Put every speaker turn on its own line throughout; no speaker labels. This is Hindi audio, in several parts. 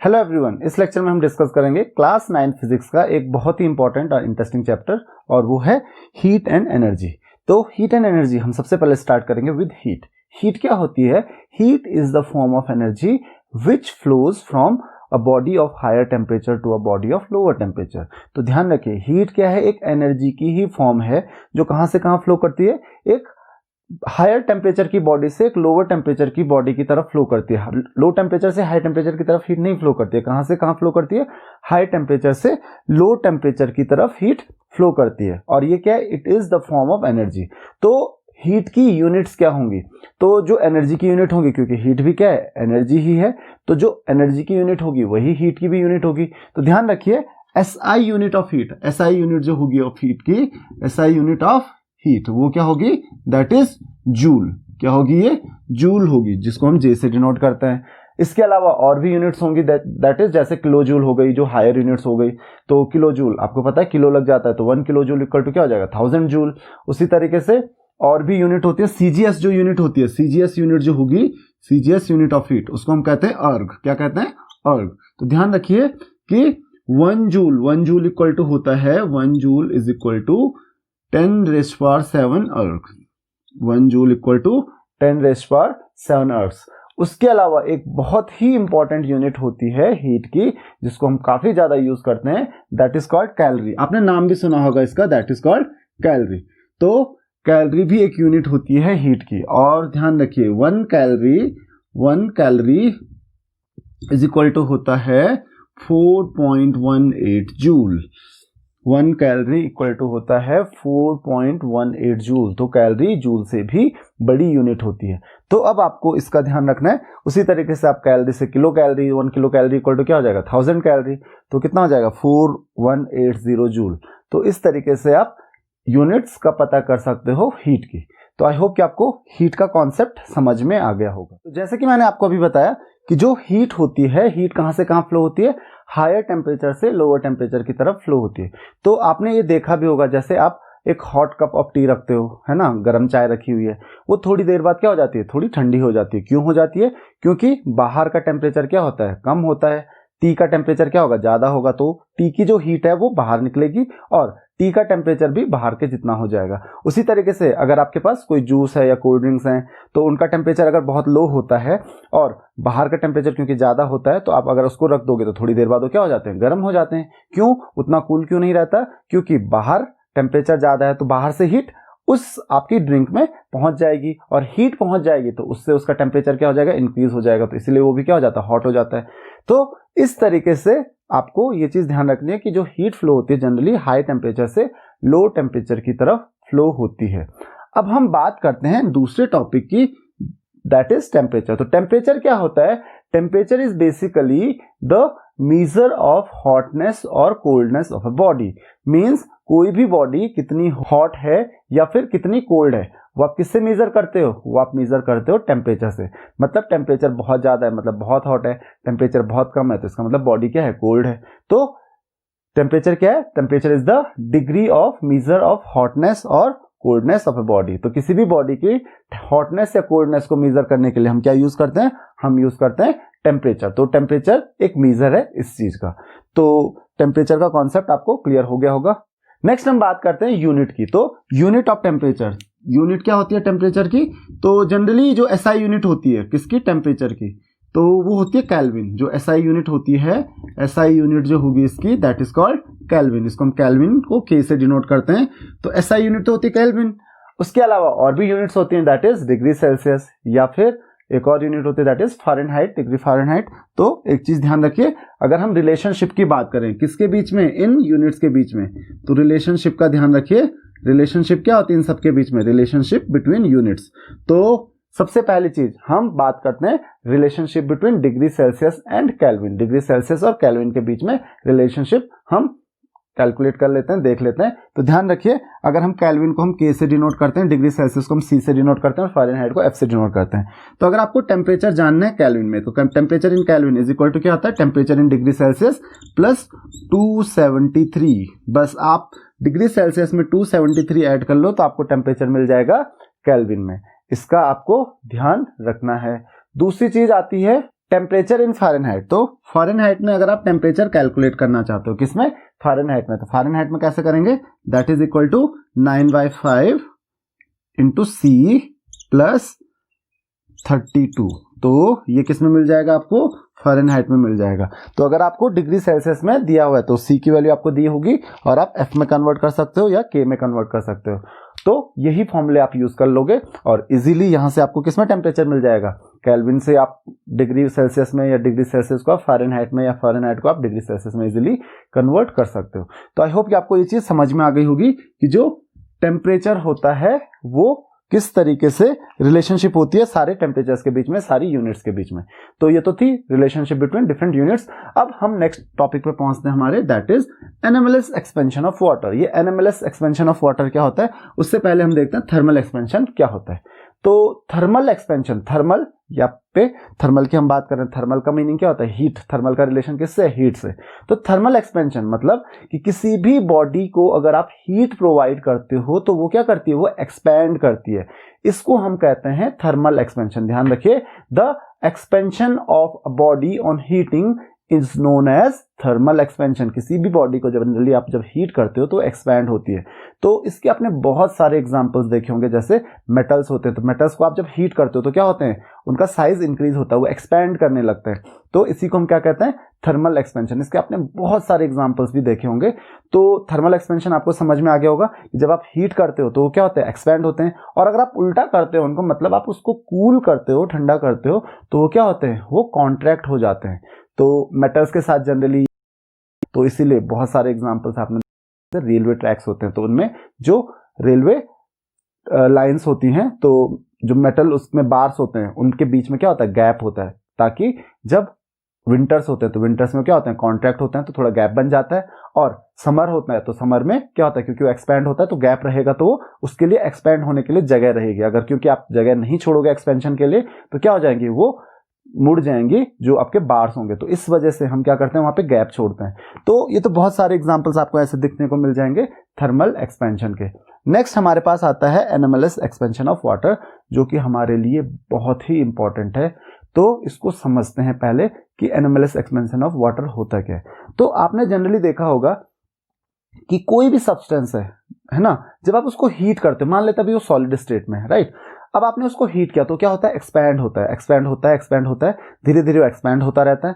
हेलो एवरीवन, इस लेक्चर में हम डिस्कस करेंगे क्लास 9 फिजिक्स का एक बहुत ही इंपॉर्टेंट और इंटरेस्टिंग चैप्टर, और वो है हीट एंड एनर्जी। तो हीट एंड एनर्जी हम सबसे पहले स्टार्ट करेंगे विद हीट। हीट क्या होती है? Heat is the form of energy which flows from a body of higher temperature to a body of lower temperature. तो ध्यान रखिए, हीट क्या है? एक एनर्जी की ही फॉर्म है जो कहां से कहां फ्लो करती है। एक हायर टेम्परेचर की बॉडी से एक लोअर टेम्परेचर की बॉडी की तरफ फ्लो करती है। लो टेम्परेचर से हाई टेम्परेचर की तरफ हीट नहीं फ्लो करती है। कहां से कहां फ्लो करती है? हाई टेम्परेचर से लो टेम्परेचर की तरफ हीट फ्लो करती है। और ये क्या है? It is the form of energy. तो हीट की यूनिट्स क्या होंगी? तो जो एनर्जी की यूनिट होगी, क्योंकि हीट भी क्या है? एनर्जी ही है, तो जो एनर्जी की यूनिट होगी वही हीट की भी यूनिट होगी। तो ध्यान रखिए, SI unit of heat, SI unit जो होगी ऑफ हीट की, SI यूनिट ऑफ हीट वो क्या होगी? That is joule. क्या होगी? ये जूल होगी, जिसको हम जे से डिनोट करते हैं। इसके अलावा और भी यूनिट्स होंगी, दैट इज जैसे किलो जूल हो गई, जो हायर यूनिट्स हो गई। तो किलो जूल आपको पता है किलो लग जाता है, तो 1 किलो जूल इक्वल टू क्या हो जाएगा? 1000 जूल। उसी तरीके से और भी यूनिट होती है। सीजीएस जो यूनिट होती है, सीजीएस यूनिट जो होगी, सीजीएस यूनिट ऑफ हीट, उसको हम कहते हैं अर्ग। क्या कहते हैं? अर्ग। तो ध्यान रखिए कि 1 जूल इक्वल टू होता है, 1 जूल इज इक्वल टू 10⁻⁷ अर्ग। 1 जूल इक्वल टू 10⁻⁷ अर्ग्स। उसके अलावा एक बहुत ही इंपॉर्टेंट यूनिट होती है हीट की, जिसको हम काफी ज्यादा यूज करते हैं, दैट इज कॉल्ड कैलोरी। आपने नाम भी सुना होगा इसका, दैट इज कॉल्ड कैलोरी। तो कैलोरी भी एक यूनिट होती है हीट की। और ध्यान रखिए, 1 कैलोरी इज इक्वल टू होता है 4.18 जूल। 1 कैलोरी इक्वल टू होता है 4.18 जूल। तो कैलोरी जूल से भी बड़ी यूनिट होती है। तो अब आपको इसका ध्यान रखना है। उसी तरीके से आप कैलोरी से kilo calorie, 1 kilo calorie equal to क्या हो जाएगा? 1000 कैलोरी। तो कितना हो जाएगा? 4180 जूल। तो इस तरीके से आप यूनिट्स का पता कर सकते हो हीट की। तो आई होप कि आपको हीट का कॉन्सेप्ट समझ में आ गया होगा। तो जैसे कि मैंने आपको अभी बताया कि जो हीट होती है, हीट कहां से कहां फ्लो होती है? हायर टेम्परेचर से लोअर टेम्परेचर की तरफ फ्लो होती है। तो आपने ये देखा भी होगा, जैसे आप एक हॉट कप ऑफ टी रखते हो, है ना, गर्म चाय रखी हुई है, वो थोड़ी देर बाद क्या हो जाती है? थोड़ी ठंडी हो जाती है। क्यों हो जाती है? क्योंकि बाहर का टेम्परेचर क्या होता है? कम होता है। टी का टेम्परेचर क्या होगा? ज्यादा होगा। तो टी की जो हीट है वो बाहर निकलेगी और टी का टेम्परेचर भी बाहर के जितना हो जाएगा। उसी तरीके से अगर आपके पास कोई जूस है या कोल्ड ड्रिंक्स हैं, तो उनका टेम्परेचर अगर बहुत लो होता है और बाहर का टेम्परेचर क्योंकि ज्यादा होता है, तो आप अगर उसको रख दोगे तो थोड़ी देर बाद वो क्या हो जाते हैं? गर्म हो जाते हैं। क्यों? उतना कूल क्यों नहीं रहता? क्योंकि बाहर टेम्परेचर ज्यादा है, तो बाहर से हीट उस आपकी ड्रिंक में पहुंच जाएगी, और हीट पहुंच जाएगी तो उससे उसका टेम्परेचर क्या हो जाएगा? इंक्रीज हो जाएगा। तो इसलिए वो भी क्या हो जाता है? हॉट हो जाता है। तो इस तरीके से आपको ये चीज ध्यान रखनी है कि जो हीट फ्लो होती है जनरली हाई टेम्परेचर से लो टेम्परेचर की तरफ फ्लो होती है। अब हम बात करते हैं दूसरे टॉपिक की, दैट इज टेम्परेचर। तो टेम्परेचर क्या होता है? Temperature is basically the measure of hotness और coldness of a body. Means कोई भी बॉडी कितनी हॉट है या फिर कितनी कोल्ड है, वो आप किससे मेजर करते हो? वो आप मेजर करते हो टेम्परेचर से। मतलब टेम्परेचर बहुत ज्यादा है मतलब बहुत हॉट है, टेम्परेचर बहुत कम है तो इसका मतलब बॉडी क्या है? कोल्ड है। तो टेम्परेचर क्या है? Temperature is the degree of measure of hotness और कोल्डनेस ऑफ ए बॉडी। तो किसी भी बॉडी की हॉटनेस या कोल्डनेस को मेजर करने के लिए हम क्या यूज करते हैं? हम यूज करते हैं टेम्परेचर। तो टेम्परेचर एक मेजर है इस चीज का। तो टेम्परेचर का कॉन्सेप्ट आपको क्लियर हो गया होगा। नेक्स्ट हम बात करते हैं यूनिट की। तो यूनिट ऑफ टेम्परेचर, यूनिट क्या होती है टेम्परेचर की? तो जनरली जो SI यूनिट होती है किसकी? टेम्परेचर की, तो वो होती है केल्विन। जो SI यूनिट होती है, SI यूनिट जो होगी इसकी, दैट इज कॉल्ड केल्विन। इसको हम केल्विन को K से डिनोट करते हैं। तो SI यूनिट तो होती है केल्विन। उसके अलावा और भी यूनिट्स होती हैं, दैट इज डिग्री सेल्सियस, या फिर एक और यूनिट होती है that is Fahrenheit, degree Fahrenheit. तो एक चीज ध्यान रखिए, अगर हम रिलेशनशिप की बात करें, किसके बीच में? इन यूनिट्स के बीच में। तो रिलेशनशिप का ध्यान रखिए। रिलेशनशिप क्या होती है इन सबके बीच में? Relationship between units. तो सबसे पहली चीज हम बात करते हैं relationship between degree Celsius and kelvin. Degree Celsius और केल्विन के बीच में रिलेशनशिप हम कैलकुलेट कर लेते हैं, देख लेते हैं। तो ध्यान रखिए, अगर हम केल्विन को हम K से डिनोट करते हैं, डिग्री सेल्सियस को हम C से डिनोट करते हैं और फ़ारेनहाइट को F से डिनोट करते हैं। तो अगर आपको टेम्परेचर जानना है केल्विन में, तो temperature in Kelvin is equal to क्या होता है? Temperature in degree Celsius plus 273। बस आप डिग्री सेल्सियस में 273 ऐड कर लो तो आपको टेम्परेचर मिल जाएगा केल्विन में। इसका आपको ध्यान रखना है। दूसरी चीज आती है टेम्परेचर इन फ़ारेनहाइट, तो फ़ारेनहाइट में अगर आप टेम्परेचर कैलकुलेट करना चाहते हो, किसमें, फ़ारेनहाइट में, तो फ़ारेनहाइट में कैसे करेंगे, that is equal to 9/5 into C plus 32, तो ये किस में मिल जाएगा आपको, फ़ारेनहाइट में मिल जाएगा। तो अगर आपको डिग्री सेल्सियस में दिया हुआ है तो सी की वैल्यू आपको दी होगी और आप एफ में कन्वर्ट कर सकते हो या के में कन्वर्ट कर सकते हो। तो यही फॉर्मूले आप यूज कर लोगे और इजीली यहां से आपको किसमें टेम्परेचर मिल जाएगा, केल्विन से आप डिग्री सेल्सियस में या डिग्री सेल्सियस को आप फ़ारेनहाइट में या फ़ारेनहाइट को आप डिग्री सेल्सियस में इजीली कन्वर्ट कर सकते हो। तो आई होप कि आपको ये चीज समझ में आ गई होगी कि जो टेम्परेचर होता है वो किस तरीके से रिलेशनशिप होती है सारे टेम्परेचर्स के बीच में, सारी यूनिट्स के बीच में। तो ये तो थी रिलेशनशिप बिटवीन डिफरेंट यूनिट्स। अब हम नेक्स्ट टॉपिक पे पहुंचते हैं हमारे, that is anomalous expansion of water. ये एनएमएलएस एक्सपेंशन ऑफ वाटर क्या होता है, उससे पहले हम देखते हैं थर्मल एक्सपेंशन क्या होता है। तो थर्मल एक्सपेंशन, थर्मल या पे थर्मल की हम बात कर रहे हैं, थर्मल का मीनिंग क्या होता है, हीट। थर्मल का रिलेशन किससे, हीट से। तो थर्मल एक्सपेंशन मतलब कि किसी भी बॉडी को अगर आप हीट प्रोवाइड करते हो तो वो क्या करती है, वो एक्सपैंड करती है। इसको हम कहते हैं थर्मल एक्सपेंशन। ध्यान रखिए, the expansion of a body on heating is known as thermal expansion. किसी भी बॉडी को जनरली आप जब हीट करते हो तो एक्सपैंड होती है। तो इसके आपने बहुत सारे एग्जांपल्स देखे होंगे, जैसे मेटल्स होते हैं, तो मेटल्स को आप जब हीट करते हो तो क्या होते हैं, उनका साइज इंक्रीज होता है, वो एक्सपैंड करने लगते हैं। तो इसी को हम क्या कहते हैं, थर्मल एक्सपेंशन। इसके आपने बहुत सारे एग्जांपल्स भी देखे होंगे। तो थर्मल एक्सपेंशन आपको समझ में आ गया होगा कि जब आप हीट करते हो तो वो क्या होते हैं, एक्सपैंड होते हैं। और अगर आप उल्टा करते हो उनको, मतलब आप उसको कूल करते हो, ठंडा करते हो, तो वो क्या होते हैं, वो कॉन्ट्रैक्ट हो जाते हैं। तो मेटल्स के साथ जनरली, तो इसीलिए बहुत सारे एग्जांपल्स आपने, रेलवे ट्रैक्स होते हैं तो उनमें जो रेलवे लाइंस होती हैं, तो जो मेटल उसमें बार्स होते हैं उनके बीच में क्या होता है, गैप होता है, ताकि जब विंटर्स होते हैं तो विंटर्स में क्या होते हैं, कॉन्ट्रैक्ट होते हैं, तो थोड़ा गैप बन जाता है। और समर होता है तो समर में क्या होता है, क्योंकि वो एक्सपैंड होता है तो गैप रहेगा, तो उसके लिए एक्सपैंड होने के लिए जगह रहेगी। अगर क्योंकि आप जगह नहीं छोड़ोगे एक्सपेंशन के लिए तो क्या हो जाएंगी, वो मुड़ जाएंगी जो आपके बार्स होंगे। तो इस वजह से हम क्या करते हैं, वहां पे गैप छोड़ते हैं। तो ये तो बहुत सारे एग्जांपल्स आपको ऐसे दिखने को मिल जाएंगे थर्मल एक्सपेंशन के। नेक्स्ट हमारे पास आता है एनएमएलएस एक्सपेंशन ऑफ वाटर, जो कि हमारे लिए बहुत ही इंपॉर्टेंट है। तो इसको समझते हैं पहले कि एनएमएलएस एक्सपेंशन ऑफ वाटर होता क्या है। तो आपने जनरली देखा होगा कि कोई भी सब्सटेंस है ना, जब आप उसको हीट करते हो, मान लेते अभी वो सॉलिड स्टेट में है, राइट। अब आपने उसको हीट किया तो क्या होता है, एक्सपैंड होता है, एक्सपैंड होता है, एक्सपैंड होता है, धीरे धीरे वो एक्सपैंड होता रहता है।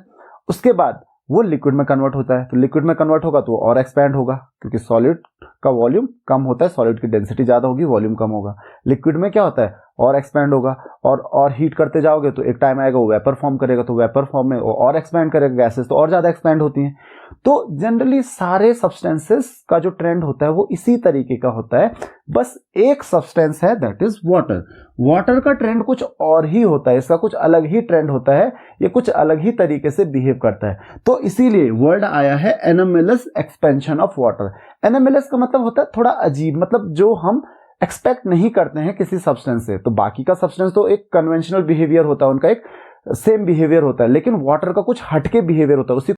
उसके बाद वो लिक्विड में कन्वर्ट होता है, तो लिक्विड में कन्वर्ट होगा तो वो और एक्सपैंड होगा, क्योंकि सॉलिड का वॉल्यूम कम होता है, सॉलिड की डेंसिटी ज्यादा होगी, वॉल्यूम कम होगा। लिक्विड में क्या होता है, और एक्सपैंड होगा, और हीट करते जाओगे तो एक टाइम आएगा वो वेपर फॉर्म करेगा, तो वेपर फॉर्म में वो और एक्सपैंड करेगा, गैसेस तो और ज्यादा एक्सपैंड होती हैं। तो जनरली सारे सब्सटेंसेस का जो ट्रेंड होता है वो इसी तरीके का होता है। बस एक सब्सटेंस है, दैट इज वाटर। वाटर का ट्रेंड कुछ और ही होता है, इसका कुछ अलग ही ट्रेंड होता है, ये कुछ अलग ही तरीके से बिहेव करता है। तो इसीलिए वर्ड आया है एनएमएलएस एक्सपेंशन ऑफ वाटर। एनएमएलएस का मतलब होता है थोड़ा अजीब, मतलब जो हम एक्सपेक्ट नहीं करते हैं किसी सब्सटेंस से। तो बाकी का सब्सटेंस तो एक कन्वेंशनल बिहेवियर होता है, उनका एक सेम बिहेवियर होता है, लेकिन वाटर का कुछ हटके बिहेवियर होता है, उसी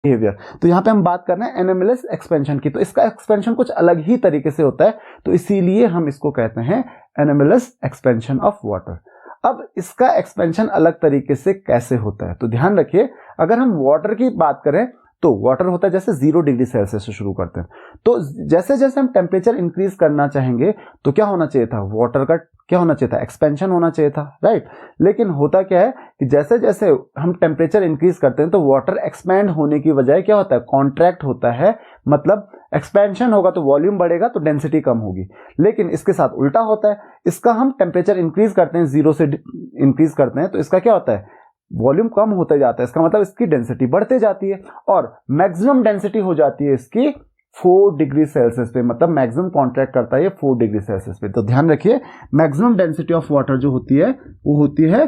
बिहेवियर। तो यहां पे हम बात कर रहे हैं एनएमएलएस एक्सपेंशन की, तो इसका एक्सपेंशन कुछ अलग ही तरीके से होता है, तो इसीलिए हम इसको कहते हैं एनएमएलएस एक्सपेंशन ऑफ वाटर। अब इसका एक्सपेंशन अलग तरीके से कैसे होता है, तो ध्यान रखिए, अगर हम वाटर की बात करें तो वाटर होता है जैसे 0 डिग्री सेल्सियस से शुरू करते हैं, तो जैसे जैसे हम टेम्परेचर इंक्रीज करना चाहेंगे तो क्या होना चाहिए था, वाटर का क्या होना चाहिए था, एक्सपेंशन होना चाहिए था, राइट। लेकिन होता क्या है कि जैसे जैसे हम टेम्परेचर इंक्रीज करते हैं तो वाटर एक्सपैंड होने की बजाय क्या होता है, कॉन्ट्रैक्ट होता है। मतलब एक्सपेंशन होगा तो वॉल्यूम बढ़ेगा तो डेंसिटी कम होगी, लेकिन इसके साथ उल्टा होता है। इसका हम टेम्परेचर इंक्रीज करते हैं, 0 से इंक्रीज करते हैं, तो इसका क्या होता है, वॉल्यूम कम होते जाता है, इसका मतलब इसकी डेंसिटी बढ़ते जाती है, और मैक्सिमम डेंसिटी हो जाती है इसकी 4 डिग्री सेल्सियस पे, मतलब मैक्सिमम कॉन्ट्रैक्ट करता है ये 4 डिग्री सेल्सियस पे। तो ध्यान रखिए, मैक्सिमम डेंसिटी ऑफ वाटर जो होती है वो होती है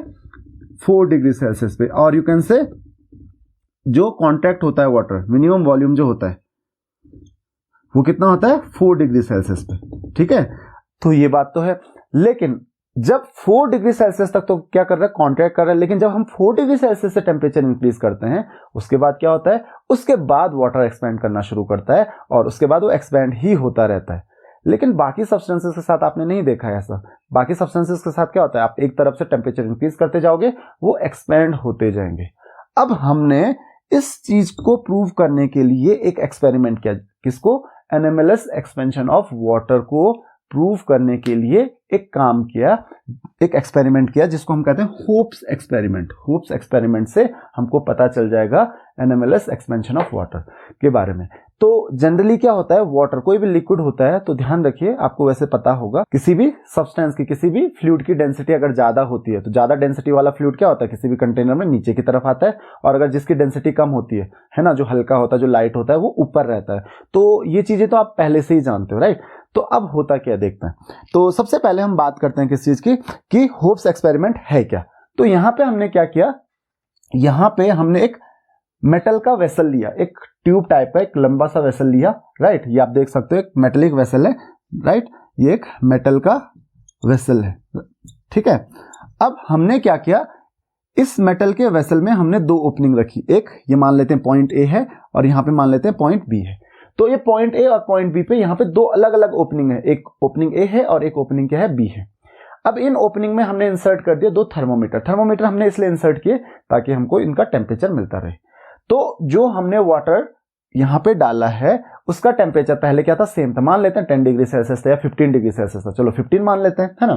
4 डिग्री सेल्सियस पे, और यू कैन से जो कॉन्ट्रैक्ट होता है वाटर, मिनिमम वॉल्यूम जो होता है वो कितना होता है, 4 डिग्री सेल्सियस पे, ठीक है। तो ये बात तो है, लेकिन जब 4 डिग्री सेल्सियस तक तो क्या कर रहा है, कॉन्ट्रैक्ट कर रहा है, लेकिन जब हम 4 डिग्री सेल्सियस से टेम्परेचर इंक्रीज करते हैं उसके बाद क्या होता है, उसके बाद वाटर एक्सपैंड करना शुरू करता है, और उसके बाद वो एक्सपैंड ही होता रहता है। लेकिन बाकी सब्सटेंसेस के साथ आपने नहीं देखा है ऐसा। बाकी सब्सटेंसेस के साथ क्या होता है, आप एक तरफ से टेम्परेचर इंक्रीज करते जाओगे, वो एक्सपेंड होते जाएंगे। अब हमने इस चीज को प्रूव करने के लिए एक एक्सपेरिमेंट किया, किसको, एनएमएलएस एक्सपेंशन ऑफ वाटर को प्रूव करने के लिए एक काम किया, एक एक्सपेरिमेंट किया जिसको हम कहते हैं होप्स एक्सपेरिमेंट। होप्स एक्सपेरिमेंट से हमको पता चल जाएगा एनएमएलएस एक्सपेंशन ऑफ वाटर के बारे में। तो जनरली क्या होता है, वाटर कोई भी लिक्विड होता है तो ध्यान रखिए, आपको वैसे पता होगा, किसी भी सब्सटेंस की, किसी भी फ्लूइड की डेंसिटी अगर ज्यादा होती है तो ज्यादा डेंसिटी वाला फ्लूइड क्या होता है, किसी भी कंटेनर में नीचे की तरफ आता है, और अगर जिसकी डेंसिटी कम होती है ना, जो हल्का होता है, जो लाइट होता है, वो ऊपर रहता है। तो ये चीजें तो आप पहले से ही जानते हो, राइट। तो अब होता क्या देखते हैं। तो सबसे पहले हम बात करते हैं किस चीज की, कि होप्स एक्सपेरिमेंट है क्या। तो यहां पे हमने क्या किया, यहां पे हमने एक मेटल का वेसल लिया, एक ट्यूब टाइप का एक लंबा सा वेसल लिया, राइट। ये आप देख सकते हो एक मेटलिक वेसल है, राइट, ये एक मेटल का वेसल है, ठीक है। अब हमने क्या किया, इस मेटल के वेसल में हमने दो ओपनिंग रखी, एक ये मान लेते हैं पॉइंट ए है और यहां पे मान लेते हैं पॉइंट बी है। तो ये पॉइंट ए और पॉइंट बी पे यहाँ पे दो अलग अलग ओपनिंग है, एक ओपनिंग ए है और एक ओपनिंग क्या है, बी है। अब इन ओपनिंग में हमने इंसर्ट कर दिया दो थर्मोमीटर। थर्मोमीटर हमने इसलिए इंसर्ट किए ताकि हमको इनका टेम्परेचर मिलता रहे। तो जो हमने वाटर यहाँ पे डाला है उसका टेम्परेचर पहले क्या था, सेम था, मान लेते हैं 10 डिग्री सेल्सियस था या 15 डिग्री सेल्सियस था, चलो 15 मान लेते हैं, है ना।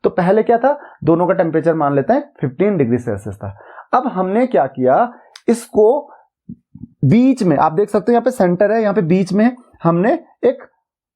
तो पहले क्या था, दोनों का टेम्परेचर मान लेते हैं 15 डिग्री सेल्सियस था। अब हमने क्या किया, इसको बीच में आप देख सकते हो, यहाँ पे सेंटर है, यहाँ पे बीच में हमने एक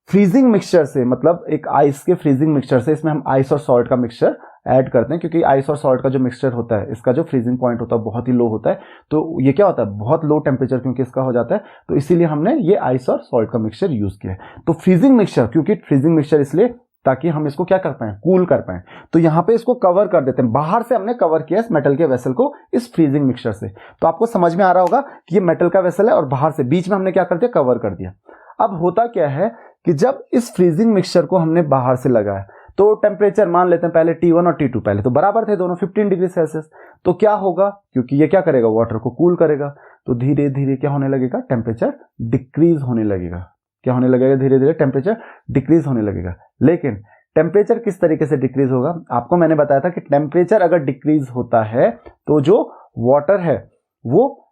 फ्रीजिंग मिक्सचर से, मतलब एक आइस के फ्रीजिंग मिक्सचर से, इसमें हम आइस और सॉल्ट का मिक्सचर ऐड करते हैं, क्योंकि आइस और सॉल्ट का जो मिक्सचर होता है इसका जो फ्रीजिंग पॉइंट होता है बहुत ही लो होता है। तो ये क्या होता है, बहुत लो टेम्परेचर क्योंकि इसका हो जाता है, तो इसीलिए हमने ये आइस और सॉल्ट का मिक्सचर यूज किया है। तो फ्रीजिंग मिक्सचर, क्योंकि फ्रीजिंग मिक्सचर इसलिए ताकि हम इसको क्या कर पाए, कूल कर पाए। तो यहां पे इसको कवर कर देते हैं, बाहर से हमने कवर किया इस मेटल के वेसल को इस फ्रीजिंग मिक्सचर से। तो आपको समझ में आ रहा होगा कि ये मेटल का वेसल है और बाहर से बीच में हमने क्या कर दिया, कवर कर दिया। अब होता क्या है कि जब इस फ्रीजिंग मिक्सचर को हमने बाहर से लगाया तो टेम्परेचर मान लेते हैं पहले T1 और T2 पहले तो बराबर थे दोनों 15 डिग्री सेल्सियस। तो क्या होगा, क्योंकि ये क्या करेगा, वाटर को कूल करेगा, तो धीरे धीरे क्या होने लगेगा, टेम्परेचर डिक्रीज होने लगेगा। क्या होने लगेगा, धीरे धीरे टेम्परेचर डिक्रीज होने लगेगा। लेकिन टेम्परेचर किस तरीके से डिक्रीज होगा, आपको मैंने बताया था कि टेम्परेचर अगर डिक्रीज होता है तो जो वाटर है वो,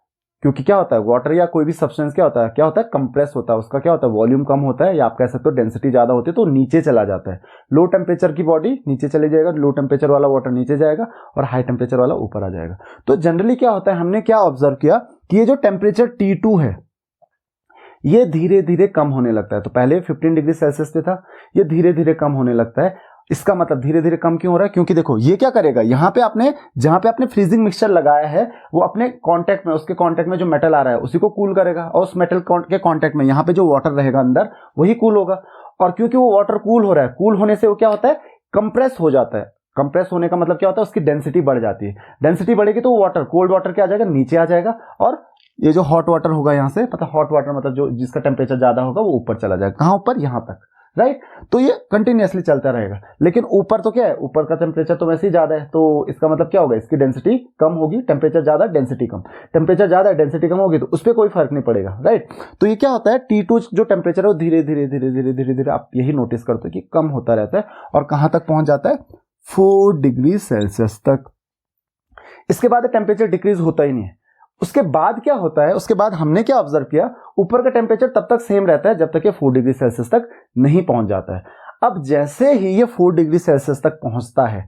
क्योंकि क्या होता है, वाटर या कोई भी सब्सटेंस क्या होता है, कंप्रेस होता है, उसका क्या होता है, वॉल्यूम कम होता है, या आप कह सकते हो डेंसिटी ज्यादा होती है तो नीचे चला जाता है। लो टेम्परेचर की बॉडी नीचे चली जाएगा, लो टेम्परेचर वाला वाटर नीचे जाएगा और हाई टेम्परेचर वाला ऊपर आ जाएगा। तो जनरली क्या होता है, हमने क्या ऑब्जर्व किया कि ये जो टेम्परेचर T2 है ये धीरे धीरे कम होने लगता है। तो पहले 15 डिग्री सेल्सियस पे था, ये धीरे धीरे कम होने लगता है। इसका मतलब धीरे धीरे कम क्यों हो रहा है, क्योंकि देखो ये क्या करेगा, यहाँ पे आपने जहां पे आपने फ्रीजिंग मिक्सचर लगाया है वो अपने कांटेक्ट में, उसके कांटेक्ट में जो मेटल आ रहा है उसी को कूल करेगा, और उस मेटल के कांटेक्ट में यहाँ पे जो वाटर रहेगा अंदर वही कूल होगा। और क्योंकि वो वाटर कूल हो रहा है, कूल होने से वो क्या होता है, कंप्रेस हो जाता है। कंप्रेस होने का मतलब क्या होता है, उसकी डेंसिटी बढ़ जाती है। डेंसिटी बढ़ेगी तो वाटर, कोल्ड वाटर क्या आ जाएगा, नीचे आ जाएगा, और ये जो हॉट वाटर होगा यहाँ से, मतलब हॉट वाटर मतलब जो जिसका टेम्परेचर ज्यादा होगा वो ऊपर चला जाएगा। कहाँ ऊपर, यहाँ तक, राइट। तो ये कंटिन्यूअसली चलता रहेगा। लेकिन ऊपर तो क्या है, ऊपर का टेम्परेचर तो वैसे ही ज्यादा है, तो इसका मतलब क्या होगा, इसकी डेंसिटी कम होगी, टेम्परेचर ज्यादा डेंसिटी कम, टेम्परेचर ज्यादा डेंसिटी कम होगी तो उस पर कोई फर्क नहीं पड़ेगा, राइट। तो ये क्या होता है, T2 जो टेम्परेचर है वो धीरे धीरे धीरे धीरे धीरे धीरे आप यही नोटिस करते हो कि कम होता रहता है, और कहां तक पहुंच जाता है, 4 डिग्री सेल्सियस तक। इसके बाद टेम्परेचर डिक्रीज होता ही नहीं है। उसके बाद क्या होता है, उसके बाद हमने क्या ऑब्जर्व किया, ऊपर का टेम्परेचर तब तक सेम रहता है जब तक ये 4 डिग्री सेल्सियस तक नहीं पहुंच जाता है। अब जैसे ही ये 4 डिग्री सेल्सियस तक पहुंचता है